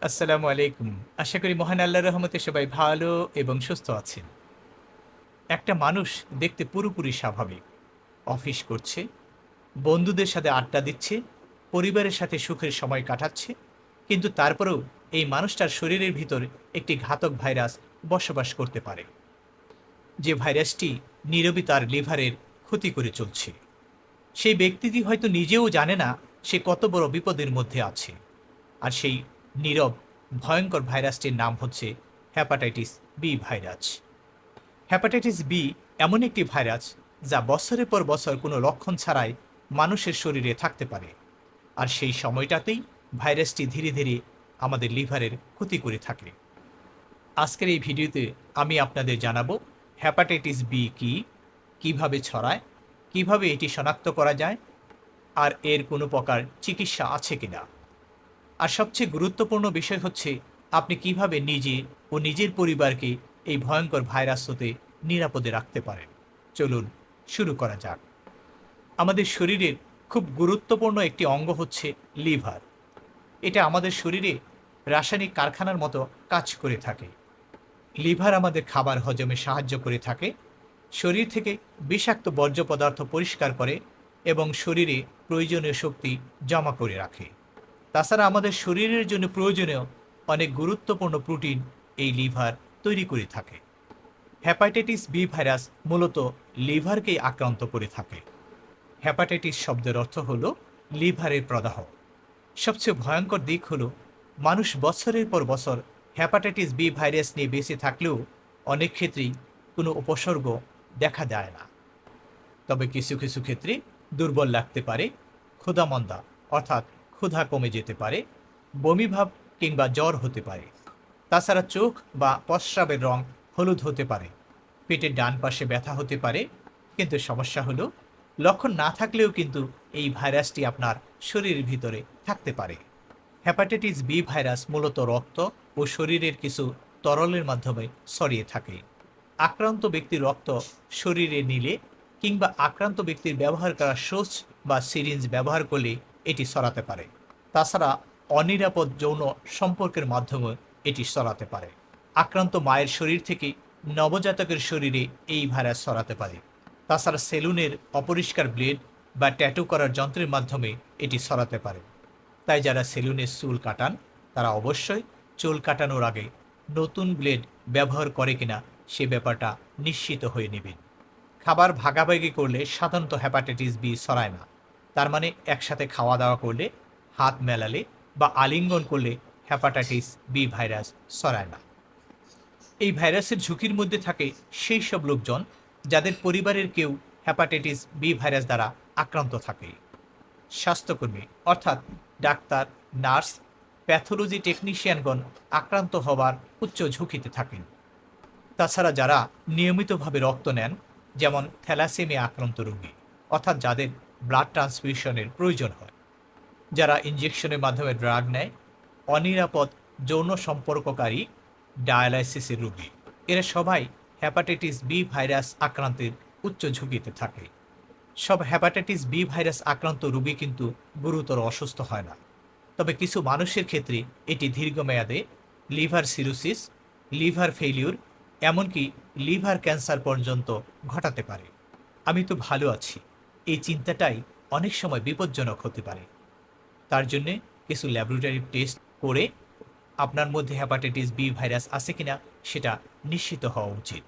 আসসালামু আলাইকুম। আশা করি মহান আল্লাহর রহমতে সবাই ভালো এবং সুস্থ আছেন। একটা মানুষ দেখতে পুরোপুরি স্বাভাবিক। অফিস করছে, বন্ধুদের সাথে আড্ডা দিচ্ছে, পরিবারের সাথে সুখের সময় কাটাচ্ছে। কিন্তু তারপরেও এই মানুষটার শরীরের ভিতর একটি ঘাতক ভাইরাস বসবাস করতে পারে। যে ভাইরাসটি নীরবে তার লিভারের ক্ষতি করে চলছে। সেই ব্যক্তিটি হয়তো নিজেও জানে না সে কত বড় বিপদের মধ্যে আছে। আর সেই নীরব ভয়ঙ্কর ভাইরাসটির নাম হচ্ছে hepatitis B virus. Hepatitis B এমন একটি ভাইরাস যা বছরের পর বছর কোনো লক্ষণ ছাড়াই মানুষের শরীরে থাকতে পারে। আর সেই সময়টাতেই ভাইরাসটি ধীরে ধীরে আমাদের লিভারের ক্ষতি করে থাকে। আজকের এই ভিডিওতে আমি আপনাদের জানাবো হ্যাপাটাইটিস বি কি, কিভাবে ছড়ায়, কিভাবে এটি শনাক্ত করা যায়, আর এর কোনো প্রকার চিকিৎসা আছে কিনা। আর সবচেয়ে গুরুত্বপূর্ণ বিষয় হচ্ছে আপনি কিভাবে নিজে ও নিজের পরিবারকে এই ভয়ঙ্কর ভাইরাস হতে নিরাপদে রাখতে পারেন। চলুন শুরু করা যাক। আমাদের শরীরের খুব গুরুত্বপূর্ণ একটি অঙ্গ হচ্ছে লিভার। এটা আমাদের শরীরে রাসায়নিক কারখানার মতো কাজ করে থাকে। লিভার আমাদের খাবার হজমে সাহায্য করে থাকে, শরীর থেকে বিষাক্ত বর্জ্য পদার্থ পরিষ্কার করে এবং শরীরে প্রয়োজনীয় শক্তি জমা করে রাখে। তাছাড়া আমাদের শরীরের জন্য প্রয়োজনীয় অনেক গুরুত্বপূর্ণ প্রোটিন এই লিভার তৈরি করে থাকে। হ্যাপাটাইটিস বি ভাইরাস মূলত লিভারকেই আক্রান্ত করে থাকে। হ্যাপাটাইটিস শব্দের অর্থ হল লিভারের প্রদাহ। সবচেয়ে ভয়ঙ্কর দিক হল মানুষ বছরের পর বছর হ্যাপাটাইটিস বি ভাইরাস নিয়ে বেঁচে থাকলেও অনেক ক্ষেত্রেই কোনো উপসর্গ দেখা দেয় না। তবে কিছু কিছু ক্ষেত্রে দুর্বল লাগতে পারে, ক্ষুধামন্দা অর্থাৎ ক্ষুধা কমে যেতে পারে, বমিভাব কিংবা জ্বর হতে পারে। তাছাড়া চোখ বা প্রস্রাবের রং হলুদ হতে পারে, পেটের ডান পাশে ব্যথা হতে পারে। কিন্তু সমস্যা হলো লক্ষণ না থাকলেও কিন্তু এই ভাইরাসটি আপনার শরীরের ভিতরে থাকতে পারে। হ্যাপাটাইটিস বি ভাইরাস মূলত রক্ত ও শরীরের কিছু তরলের মাধ্যমে ছড়িয়ে থাকে। আক্রান্ত ব্যক্তির রক্ত শরীরে নিলে কিংবা আক্রান্ত ব্যক্তির ব্যবহার করা সোচ বা সিরিঞ্জ ব্যবহার করলে এটি ছড়াতে পারে। তাছাড়া অনিরাপদ যৌন সম্পর্কের মাধ্যমে এটি ছড়াতে পারে। আক্রান্ত মায়ের শরীর থেকে নবজাতকের শরীরে এই ভাইরাস ছড়াতে পারে। তাছাড়া সেলুনের অপরিষ্কার ব্লেড বা ট্যাটু করার যন্ত্রের মাধ্যমে এটি ছড়াতে পারে। তাই যারা সেলুনের চুল কাটান তারা অবশ্যই চুল কাটানোর আগে নতুন ব্লেড ব্যবহার করে কিনা সে ব্যাপারটা নিশ্চিত হয়ে নেবেন। খাবার ভাগাভাগি করলে সাধারণত হ্যাপাটাইটিস বি ছড়ায় না। তার মানে একসাথে খাওয়া দাওয়া করলে, হাত মেলালে বা আলিঙ্গন করলে হ্যাপাটাইটিস বি ভাইরাস ছড়ায় না। এই ভাইরাসের ঝুঁকির মধ্যে থাকে সেই সব লোকজন যাদের পরিবারের কেউ হ্যাপাটাইটিস বি ভাইরাস দ্বারা আক্রান্ত থাকে। স্বাস্থ্যকর্মী অর্থাৎ ডাক্তার, নার্স, প্যাথোলজি টেকনিশিয়ানগণ আক্রান্ত হবার উচ্চ ঝুঁকিতে থাকেন। তাছাড়া যারা নিয়মিতভাবে রক্ত নেন, যেমন থ্যালাসেমিয়া আক্রান্ত রোগী অর্থাৎ যাদের ব্লাড ট্রান্সফিউশনের প্রয়োজন হয়, যারা ইনজেকশনের মাধ্যমে ড্রাগ নেয়, অনিরাপদ যৌন সম্পর্ককারী, ডায়ালাইসিসের রোগী, এরা সবাই হ্যাপাটাইটিস বি ভাইরাস আক্রান্তের উচ্চ ঝুঁকিতে থাকে। সব হ্যাপাটাইটিস বি ভাইরাস আক্রান্ত রোগী কিন্তু গুরুতর অসুস্থ হয় না। তবে কিছু মানুষের ক্ষেত্রে এটি দীর্ঘমেয়াদে লিভার সিরোসিস, লিভার ফেইলিউর, এমনকি লিভার ক্যান্সার পর্যন্ত ঘটাতে পারে। আমি তো ভালো আছি, এই চিন্তাটাই অনেক সময় বিপজ্জনক হতে পারে। তার জন্যে কিছু ল্যাবরেটরি টেস্ট করে আপনার মধ্যে হ্যাপাটাইটিস বি ভাইরাস আছে কিনা সেটা নিশ্চিত হওয়া উচিত।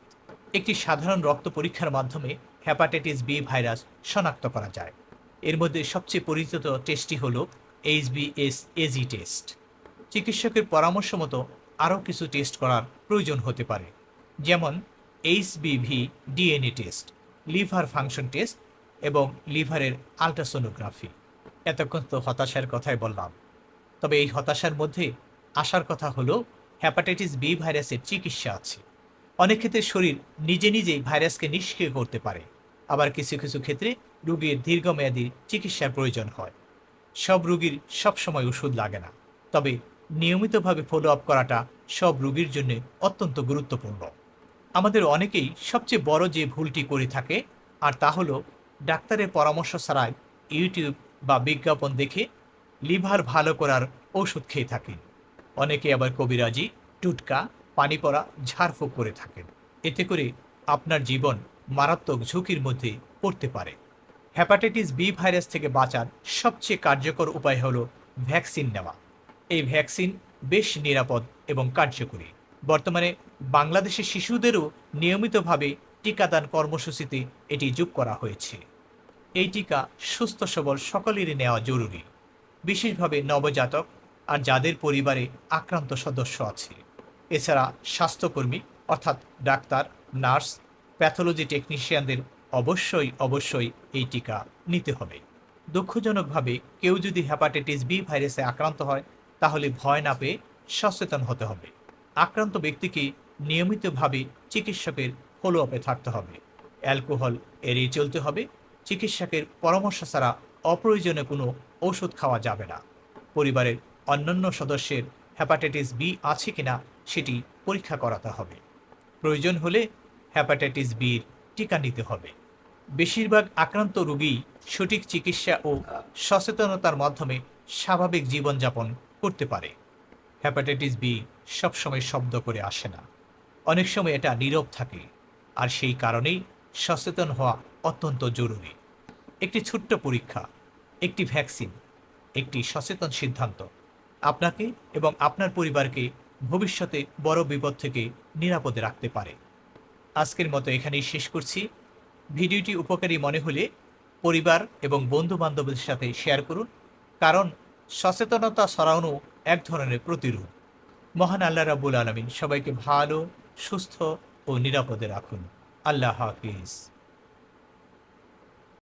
একটি সাধারণ রক্ত পরীক্ষার মাধ্যমে হ্যাপাটাইটিস বি ভাইরাস শনাক্ত করা যায়। এর মধ্যে সবচেয়ে পরিচিত টেস্টটি হল এইচবিএস-এজি টেস্ট। চিকিৎসকের পরামর্শ মতো আরও কিছু টেস্ট করার প্রয়োজন হতে পারে, যেমন HBV DNA test, liver function test এবং লিভারের আল্ট্রাসোনোগ্রাফি। এতক্ষণ তো হতাশার কথাই বললাম, তবে এই হতাশার মধ্যে আসার কথা হলো হ্যাপাটাইটিস বি ভাইরাসের চিকিৎসা আছে। অনেক ক্ষেত্রে শরীর নিজে নিজেই ভাইরাসকে নিষ্ক্রিয় করতে পারে, আবার কিছু কিছু ক্ষেত্রে রোগীর দীর্ঘমেয়াদী চিকিৎসার প্রয়োজন হয়। সব রোগীর সবসময় ওষুধ লাগে না, তবে নিয়মিতভাবে ফলো আপ করাটা সব রোগীর জন্য অত্যন্ত গুরুত্বপূর্ণ। আমাদের অনেকেই সবচেয়ে বড় যে ভুলটি করে থাকে আর তা হলো ডাক্তারের পরামর্শ ছাড়াই ইউটিউব বা বিজ্ঞাপন দেখে লিভার ভালো করার ওষুধ খেয়ে থাকেন। অনেকে আবার কবিরাজি, টুটকা, পানি পড়া, ঝাড়ফুঁক করে থাকেন। এতে করে আপনার জীবন মারাত্মক ঝুঁকির মধ্যে পড়তে পারে। হেপাটাইটিস বি ভাইরাস থেকে বাঁচার সবচেয়ে কার্যকর উপায় হল ভ্যাকসিন নেওয়া। এই ভ্যাকসিন বেশ নিরাপদ এবং কার্যকরী। বর্তমানে বাংলাদেশের শিশুদেরও নিয়মিতভাবে টিকাদান কর্মসূচিতে এটি যোগ করা হয়েছে। এই টিকা সুস্থ সবল সকলেরই নেওয়া জরুরি, বিশেষভাবে নবজাতক আর যাদের পরিবারে আক্রান্ত সদস্য আছে। এছাড়া স্বাস্থ্যকর্মী অর্থাৎ ডাক্তার, নার্স, প্যাথোলজি টেকনিশিয়ানদের অবশ্যই এই টিকা নিতে হবে। দুঃখজনকভাবে কেউ যদি হেপাটাইটিস বি ভাইরাসে আক্রান্ত হয় তাহলে ভয় না পেয়ে সচেতন হতে হবে। আক্রান্ত ব্যক্তিকে নিয়মিতভাবে চিকিৎসকের ফলো আপে থাকতে হবে। অ্যালকোহল এড়িয়ে চলতে হবে। চিকিৎসকের পরামর্শ ছাড়া অপ্রয়োজনে কোনো ওষুধ খাওয়া যাবে না। পরিবারের অন্যান্য সদস্যের হেপাটাইটিস বি আছে কিনা সেটি পরীক্ষা করাতে হবে। প্রয়োজন হলে হেপাটাইটিস বির টিকা নিতে হবে। বেশিরভাগ আক্রান্ত রোগী সঠিক চিকিৎসা ও সচেতনতার মাধ্যমে স্বাভাবিক জীবনযাপন করতে পারে। হেপাটাইটিস বি সবসময় শব্দ করে আসে না, অনেক সময় এটা নীরব থাকে, আর সেই কারণেই সচেতন হওয়া অত্যন্ত জরুরি। একটি ছোট্ট পরীক্ষা, একটি ভ্যাকসিন, একটি সচেতন সিদ্ধান্ত আপনাকে এবং আপনার পরিবারকে ভবিষ্যতে বড় বিপদ থেকে নিরাপদে রাখতে পারে। আজকের মতো এখানেই শেষ করছি। ভিডিওটি উপকারী মনে হলে পরিবার এবং বন্ধু বান্ধবদের সাথে শেয়ার করুন, কারণ সচেতনতা ছড়ানো এক ধরনের প্রতিরোধ। মহান আল্লাহ রাব্বুল আলামিন সবাইকে ভালো, সুস্থ ও নিরাপদে রাখুন। আল্লাহ হাফিজ।